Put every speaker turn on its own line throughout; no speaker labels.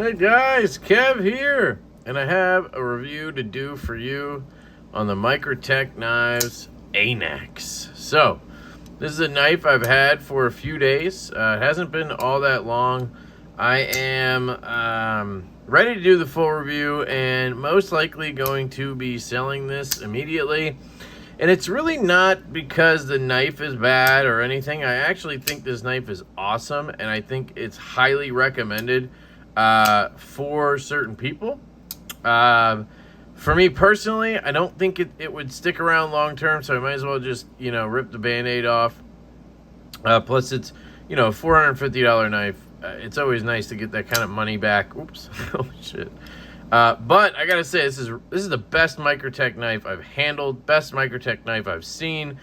Hey guys, Kev here, and I have a review to do for you on the Microtech knives Anax. So, this is a knife I've had for a few days. It hasn't been all that long. I am ready to do the full review and most likely going to be selling this immediately. And it's really not because the knife is bad or anything. I actually think this knife is awesome, and I think it's highly recommended for certain people. For me personally, I don't think it would stick around long term, so I might as well just, rip the Band-Aid off. Plus, it's, a $450 knife. It's always nice to get that kind of money back. Oops. Oh, shit. But I gotta say, this is the best Microtech knife I've handled, best Microtech knife I've seen,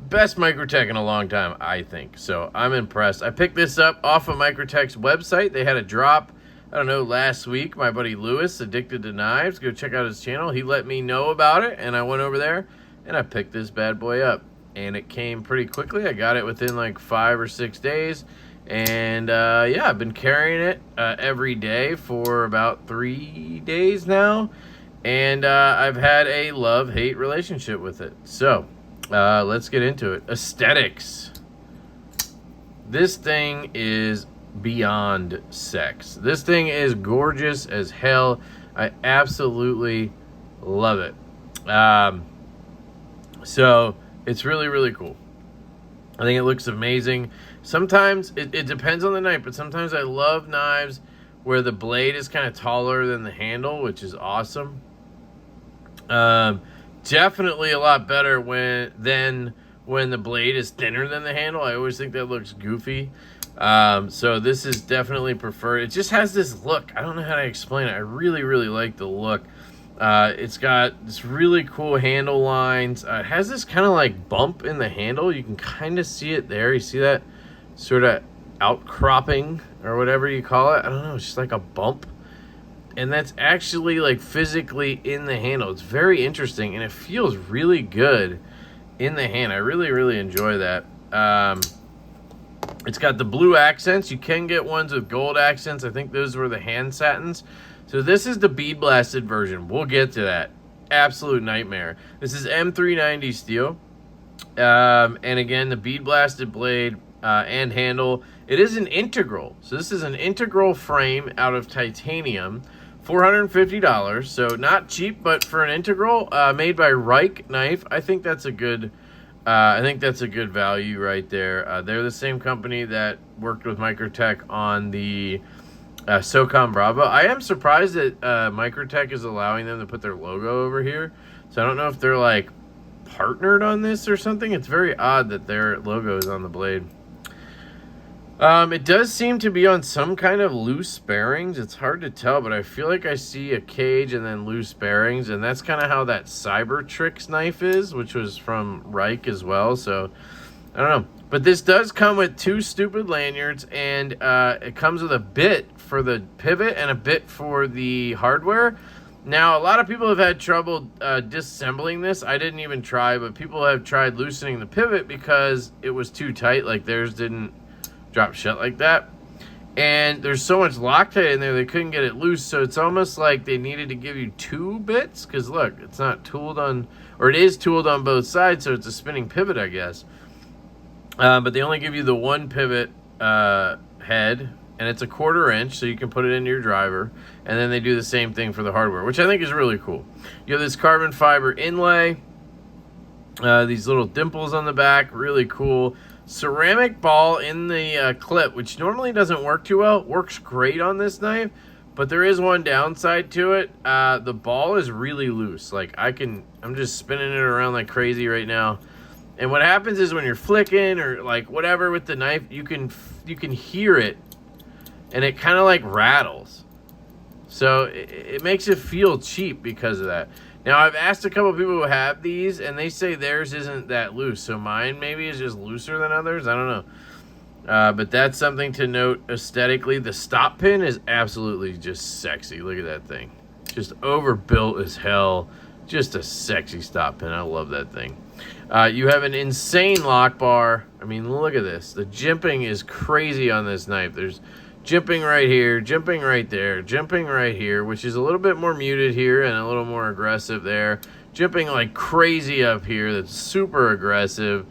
best Microtech in a long time, I think. So I'm impressed. I picked this up off of Microtech's website. They had a drop, I don't know, last week. My buddy Lewis, Addicted to Knives, go check out his channel. He let me know about it, and I went over there, and I picked this bad boy up. And it came pretty quickly. I got it within like 5 or 6 days. And yeah, I've been carrying it every day for about 3 days now. And I've had a love-hate relationship with it. So let's get into it. Aesthetics. This thing is beyond sex. This thing is gorgeous as hell. I absolutely love it. So it's really, really cool. I think it looks amazing. Sometimes it depends on the knife, but sometimes I love knives where the blade is kind of taller than the handle, which is awesome. Definitely a lot better than when the blade is thinner than the handle. I always think that looks goofy. So this is definitely preferred. It just has this look. I don't know how to explain it. I really, really like the look. It's got this really cool handle lines. It has this kind of like bump in the handle. You can kind of see it there. You see that sort of outcropping or whatever you call it? I don't know. It's just like a bump. And that's actually like physically in the handle. It's very interesting, and it feels really good in the hand. I really, really enjoy that. It's got the blue accents. You can get ones with gold accents. I think those were the hand satins. So this is the bead blasted version. We'll get to that. Absolute nightmare. This is M390 steel. And again, the bead blasted blade and handle. It is an integral. So this is an integral frame out of titanium. $450. So not cheap, but for an integral made by Reich Knife, I think that's a good value right there. They're the same company that worked with Microtech on the SOCOM Bravo. I am surprised that Microtech is allowing them to put their logo over here. So I don't know if they're like partnered on this or something. It's very odd that their logo is on the blade. It does seem to be on some kind of loose bearings. It's hard to tell, but I feel like I see a cage and then loose bearings, and that's kind of how that Cybertrix knife is, which was from Reich as well. So I don't know. But this does come with 2 stupid lanyards, and it comes with a bit for the pivot and a bit for the hardware. Now, a lot of people have had trouble disassembling this. I didn't even try, but people have tried loosening the pivot because it was too tight. Like theirs didn't drop shut like that. And there's so much Loctite in there, they couldn't get it loose. So it's almost like they needed to give you 2 bits. Because look, it's not tooled on, or it is tooled on both sides, so it's a spinning pivot, I guess. But they only give you the 1 pivot head, and it's a 1/4 inch, so you can put it into your driver. And then they do the same thing for the hardware, which I think is really cool. You have this carbon fiber inlay, these little dimples on the back, really cool. Ceramic ball in the clip, which normally doesn't work too well, works great on this knife. But there is one downside to it. The ball is really loose. Like I'm just spinning it around like crazy right now. And what happens is when you're flicking or like whatever with the knife, you can hear it, and it kind of like rattles. So it makes it feel cheap because of that. Now, I've asked a couple people who have these, and they say theirs isn't that loose. So mine maybe is just looser than others. I don't know. But that's something to note aesthetically. The stop pin is absolutely just sexy. Look at that thing. Just overbuilt as hell. Just a sexy stop pin. I love that thing. You have an insane lock bar. I mean, look at this. The jimping is crazy on this knife. There's jimping right here, jimping right there, jimping right here, which is a little bit more muted here and a little more aggressive there. Jimping like crazy up here, that's super aggressive.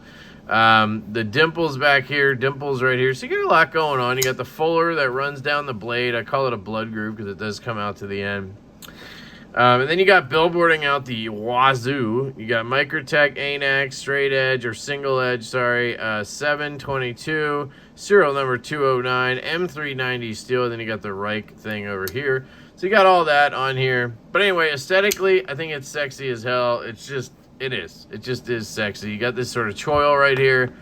The dimples back here, dimples right here. So you got a lot going on. You got the fuller that runs down the blade. I call it a blood groove because it does come out to the end. And then you got billboarding out the wazoo. You got Microtech Anax straight edge or single edge, sorry, 722, serial number 209, M390 steel. Then you got the Reich thing over here. So you got all that on here. But anyway, aesthetically, I think it's sexy as hell. It just is sexy. You got this sort of choil right here.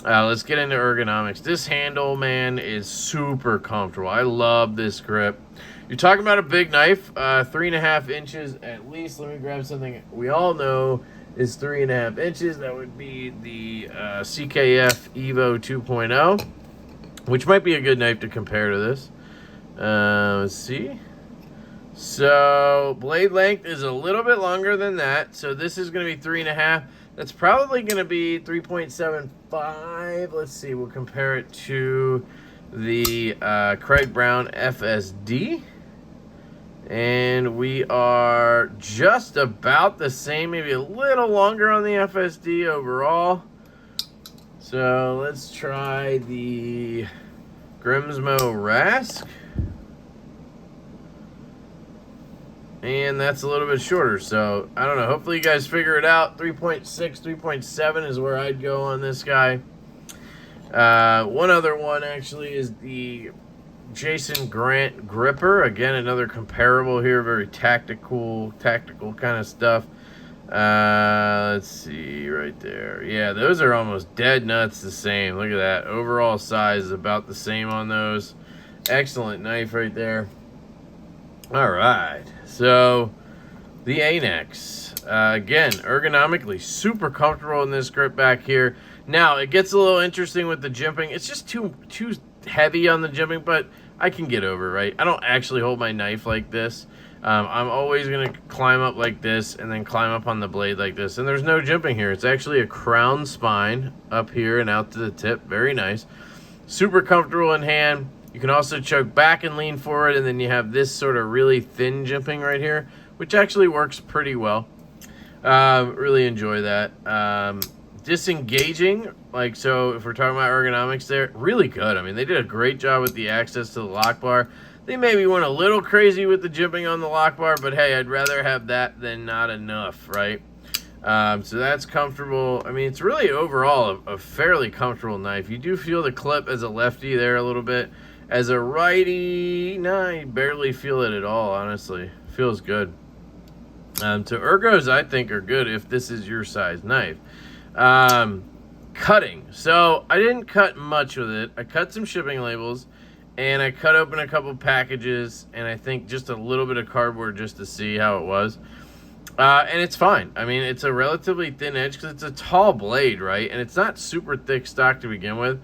Let's get into ergonomics. This handle, man, is super comfortable. I love this grip. You're talking about a big knife, 3.5 inches at least. Let me grab something we all know is 3.5 inches. That would be the CKF Evo 2.0, which might be a good knife to compare to this. Let's see. So blade length is a little bit longer than that. So this is going to be 3.5. That's probably going to be 3.75. Let's see. We'll compare it to the Craig Brown FSD. And we are just about the same, maybe a little longer on the FSD overall. So let's try the Grimsmo Rask. And that's a little bit shorter, so I don't know. Hopefully you guys figure it out. 3.6, 3.7 is where I'd go on this guy. One other one actually is the Jason Grant gripper. Again, another comparable here, very tactical kind of stuff. Let's see right there. Yeah, those are almost dead nuts the same. Look at that. Overall size is about the same on those. Excellent knife right there. All right, so the Anax. Again, ergonomically, super comfortable in this grip back here. Now, it gets a little interesting with the jimping. It's just too heavy on the jimping, but I can get over it, right? I don't actually hold my knife like this. I'm always going to climb up like this and then climb up on the blade like this. And there's no jimping here. It's actually a crown spine up here and out to the tip. Very nice. Super comfortable in hand. You can also choke back and lean forward, and then you have this sort of really thin jimping right here, which actually works pretty well. Really enjoy that. Disengaging, like, so if we're talking about ergonomics there, really good. I mean, they did a great job with the access to the lock bar. They maybe went a little crazy with the jimping on the lock bar, but hey, I'd rather have that than not enough, right? So that's comfortable. I mean, it's really overall a fairly comfortable knife. You do feel the clip as a lefty there a little bit. As a righty, no, I barely feel it at all, honestly. Feels good. So ergos, I think, are good if this is your size knife. Cutting. So I didn't cut much with it. I cut some shipping labels, and I cut open a couple packages, and I think just a little bit of cardboard just to see how it was. And it's fine. I mean, it's a relatively thin edge because it's a tall blade, right? And it's not super thick stock to begin with.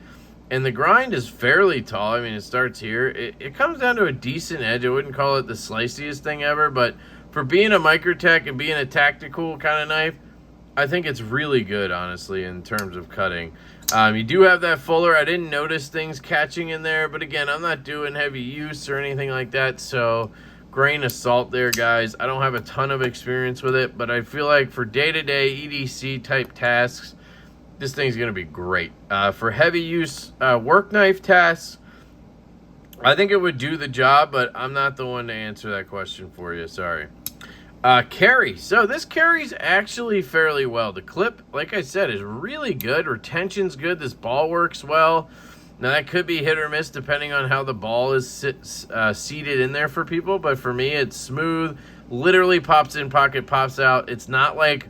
And the grind is fairly tall. I mean, it starts here. It comes down to a decent edge. I wouldn't call it the sliciest thing ever, but for being a Microtech and being a tactical kind of knife, I think it's really good, honestly, in terms of cutting. You do have that fuller. I didn't notice things catching in there, but again, I'm not doing heavy use or anything like that, so grain of salt there, guys. I don't have a ton of experience with it, but I feel like for day-to-day EDC type tasks, this thing's going to be great. For heavy use work knife tasks, I think it would do the job, but I'm not the one to answer that question for you. Sorry. Carry. So this carries actually fairly well. The clip, like I said, is really good. Retention's good. This ball works well. Now, that could be hit or miss depending on how the ball is seated in there for people, but for me, it's smooth. Literally pops in, pocket pops out. It's not like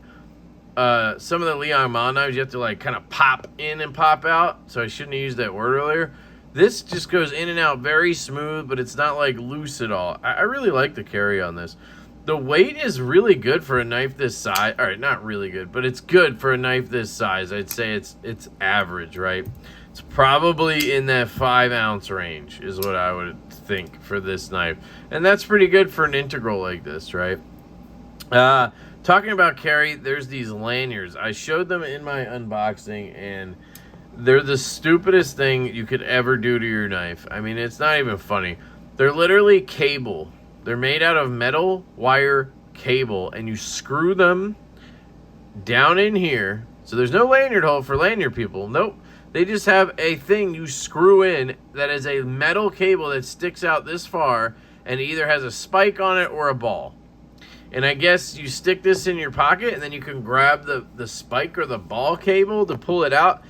some of the Leon Ma knives, you have to like kind of pop in and pop out. So I shouldn't have used that word earlier. This just goes in and out very smooth, but it's not like loose at all. I really like the carry on this. The weight is really good for a knife this size. All right, not really good, but it's good for a knife this size. I'd say it's average, right? It's probably in that 5-ounce range is what I would think for this knife. And that's pretty good for an integral like this, right? Talking about carry, there's these lanyards. I showed them in my unboxing, and They're the stupidest thing you could ever do to your knife. I mean, it's not even funny. They're literally cable. They're made out of metal wire cable, and you screw them down in here. So there's no lanyard hole for lanyard people. Nope. They just have a thing you screw in that is a metal cable that sticks out this far and either has a spike on it or a ball. And I guess you stick this in your pocket and then you can grab the spike or the ball cable to pull it out.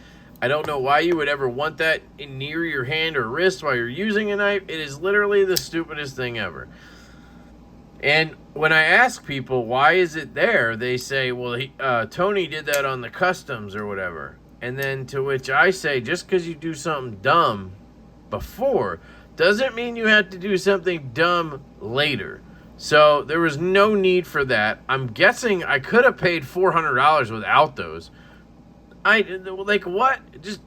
I don't know why you would ever want that near your hand or wrist while you're using a knife. It is literally the stupidest thing ever. And when I ask people, why is it there? They say, well, Tony did that on the customs or whatever. And then to which I say, just because you do something dumb before doesn't mean you have to do something dumb later. So there was no need for that. I'm guessing I could have paid $400 without those. Like what? Just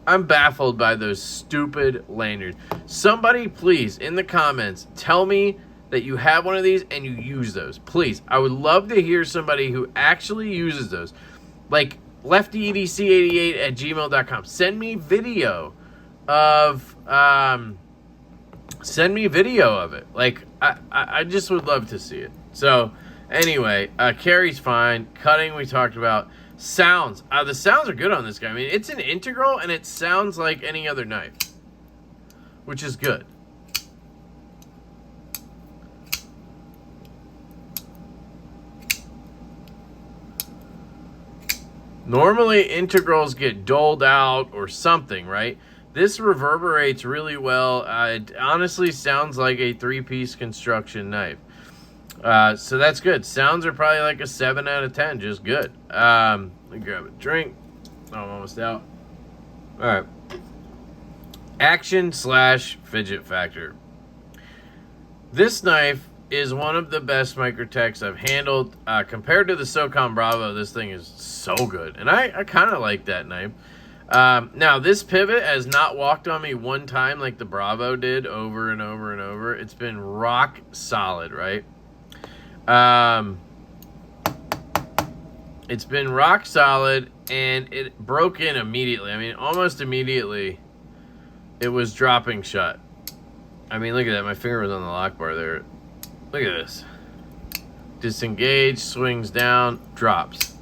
I'm baffled by those stupid lanyards. Somebody please in the comments tell me that you have one of these and you use those. Please. I would love to hear somebody who actually uses those. Like LeftyEDC88@gmail.com. Send me video of it. Like I just would love to see it. So anyway, carry's fine. Cutting we talked about. Sounds. The sounds are good on this guy. I mean, it's an integral and it sounds like any other knife, which is good. Normally integrals get doled out or something, right? This reverberates really well. It honestly sounds like a 3-piece construction knife. So that's good. Sounds are probably like a 7 out of 10. Just good. Let me grab a drink. Oh, I'm almost out. All right. Action/fidget factor. This knife is one of the best Microtechs I've handled. Compared to the SOCOM Bravo, this thing is so good. And I kind of like that knife. Now, this pivot has not walked on me one time like the Bravo did over and over and over. It's been rock solid, right? It's been rock solid, and it broke in immediately. I mean, almost immediately, it was dropping shut. I mean, look at that. My finger was on the lock bar there. Look at this. Disengage, swings down, drops.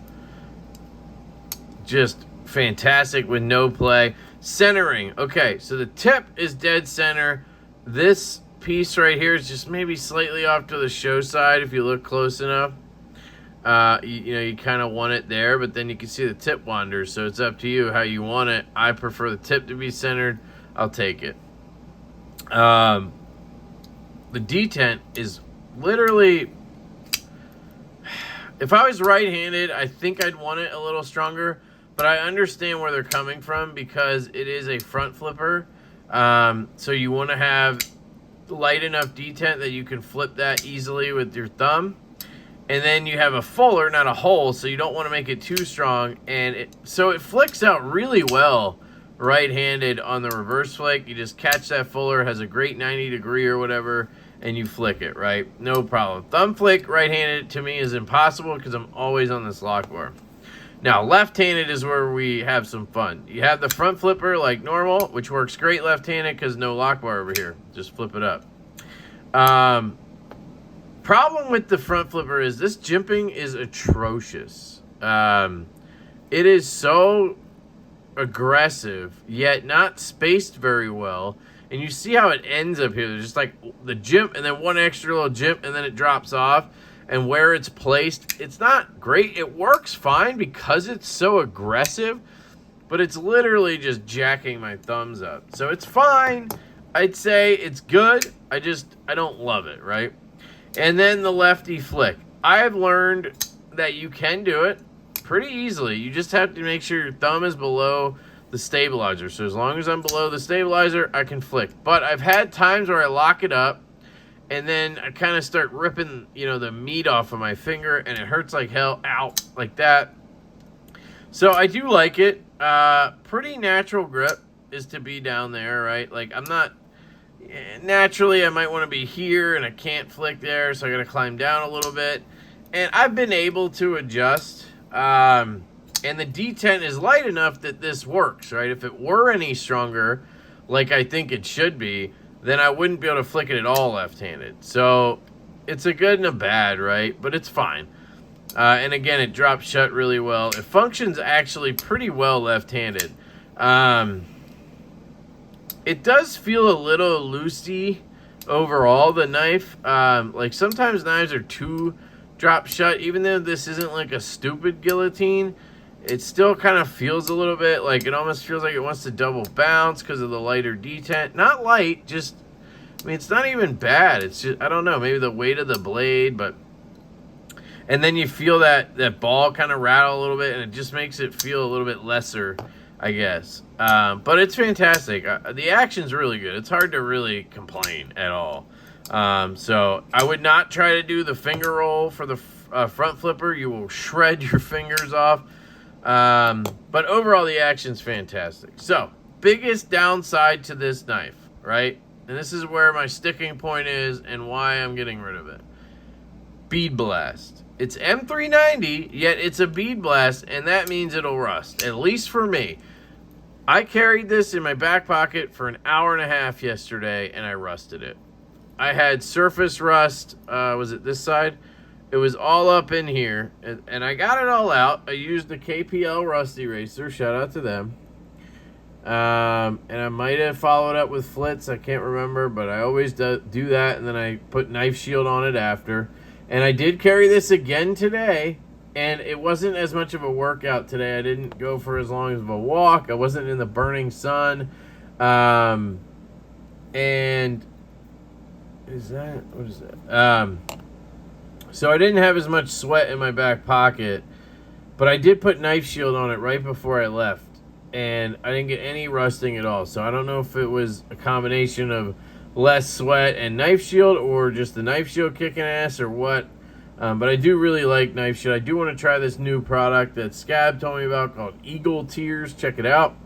Just fantastic with no play. Centering. Okay, so the tip is dead center. This piece right here is just maybe slightly off to the show side if you look close enough. You kind of want it there, but then you can see the tip wanders, so it's up to you how you want it. I prefer the tip to be centered. I'll take it. The detent is literally, if I was right-handed, I think I'd want it a little stronger, but I understand where they're coming from because it is a front flipper. So you want to have light enough detent that you can flip that easily with your thumb. And then you have a fuller, not a hole, so you don't want to make it too strong. And so it flicks out really well right-handed on the reverse flick. You just catch that fuller, has a great 90 degree or whatever, and you flick it, right? No problem. Thumb flick right-handed to me is impossible because I'm always on this lock bar. Now, left-handed is where we have some fun. You have the front flipper like normal, which works great left-handed because no lock bar over here. Just flip it up. Problem with the front flipper is this jimping is atrocious. It is so aggressive, yet not spaced very well. And you see how it ends up here. There's just like the jimp and then one extra little jimp and then it drops off. And where it's placed, it's not great. It works fine because it's so aggressive, but it's literally just jacking my thumbs up. So it's fine. I'd say it's good. I don't love it, right? And then the lefty flick. I have learned that you can do it pretty easily. You just have to make sure your thumb is below the stabilizer. So as long as I'm below the stabilizer, I can flick. But I've had times where I lock it up and then I kind of start ripping, the meat off of my finger, and it hurts like hell. Ow, like that. So I do like it. Pretty natural grip is to be down there, right? Like I'm not, naturally I might want to be here and I can't flick there, so I got to climb down a little bit. And I've been able to adjust. And the detent is light enough that this works, right? If it were any stronger, like I think it should be, then I wouldn't be able to flick it at all left-handed. So it's a good and a bad, right? But it's fine. And again, it drops shut really well. It functions actually pretty well left-handed. It does feel a little loosey overall, the knife. Like sometimes knives are too drop shut, even though this isn't like a stupid guillotine. It still kind of feels a little bit like it almost feels like it wants to double bounce because of the lighter detent. Not light, just, I mean, it's not even bad. It's just, I don't know, maybe the weight of the blade, but, and then you feel that ball kind of rattle a little bit, and it just makes it feel a little bit lesser, I guess. But it's fantastic. The action's really good. It's hard to really complain at all. So I would not try to do the finger roll for the front flipper. You will shred your fingers off. But overall, the action's fantastic. So, biggest downside to this knife, right? And this is where my sticking point is and why I'm getting rid of it. Bead blast. It's M390, yet it's a bead blast, and that means it'll rust, at least for me. I carried this in my back pocket for an hour and a half yesterday, and I rusted it. I had surface rust, was it this side? It was all up in here, and I got it all out. I used the KPL Rust Eraser. Shout out to them. And I might have followed up with Flitz. I can't remember, but I always do that, and then I put Knife Shield on it after. And I did carry this again today, and it wasn't as much of a workout today. I didn't go for as long of a walk. I wasn't in the burning sun. And is that, what is that? So I didn't have as much sweat in my back pocket, but I did put Knife Shield on it right before I left, and I didn't get any rusting at all. So I don't know if it was a combination of less sweat and Knife Shield, or just the Knife Shield kicking ass, or what. But I do really like Knife Shield. I do want to try this new product that Scab told me about called Eagle Tears. Check it out.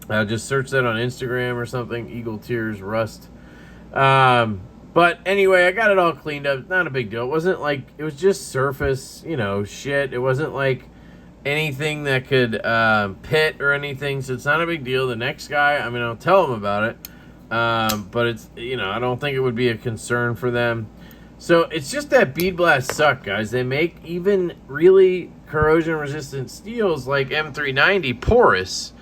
Just search that on Instagram or something, Eagle Tears Rust. But anyway, I got it all cleaned up. Not a big deal. It wasn't like, it was just surface, you know, shit. It wasn't like anything that could pit or anything, so it's not a big deal. The next guy, I mean, I'll tell him about it. But it's, you know, I don't think it would be a concern for them. So it's just that bead blasts suck, guys. They make even really corrosion-resistant steels like M390 porous,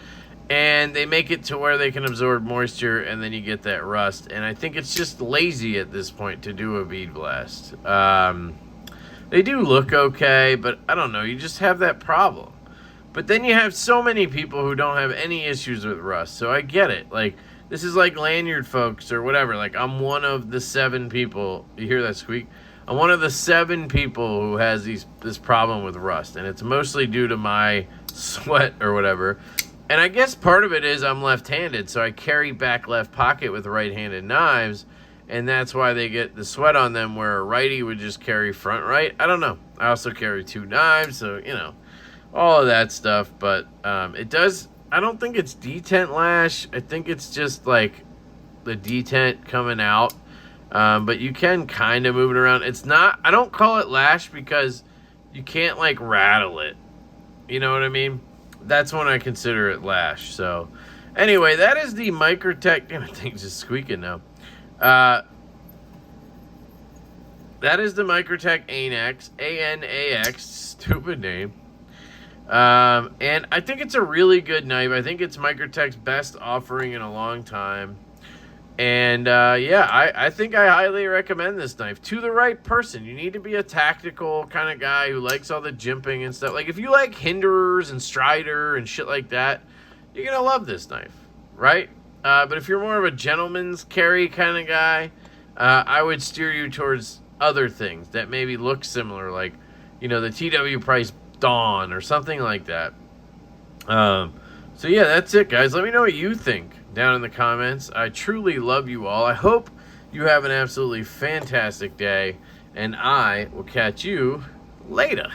and they make it to where they can absorb moisture, and then you get that rust. And I think it's just lazy at this point to do a bead blast. They do look okay, but I don't know. You just have that problem. But then you have so many people who don't have any issues with rust, so I get it. Like, this is like lanyard folks or whatever. Like, I'm one of the 7 people. You hear that squeak? I'm one of the 7 people who has this problem with rust, and it's mostly due to my sweat or whatever. And I guess part of it is I'm left-handed, so I carry back left pocket with right-handed knives, and that's why they get the sweat on them, where a righty would just carry front right. I don't know. I also carry 2 knives, so, you know, all of that stuff. But it does, I don't think it's detent lash. I think it's just, like, the detent coming out. But you can kind of move it around. It's not, I don't call it lash because you can't, like, rattle it. You know what I mean? That's when I consider it lash. So, anyway, that is the Microtech. Damn, I think it's just squeaking now. That is the Microtech Anax, A-N-A-X, stupid name. And I think it's a really good knife. I think it's Microtech's best offering in a long time. And yeah, I think I highly recommend this knife to the right person. You need to be a tactical kind of guy who likes all the jimping and stuff. Like, if you like hinderers and strider and shit like that, you're going to love this knife, right? But if you're more of a gentleman's carry kind of guy, I would steer you towards other things that maybe look similar, like, you know, the TW Price Dawn or something like that. So yeah, that's it, guys. Let me know what you think down in the comments. I truly love you all. I hope you have an absolutely fantastic day, and I will catch you later.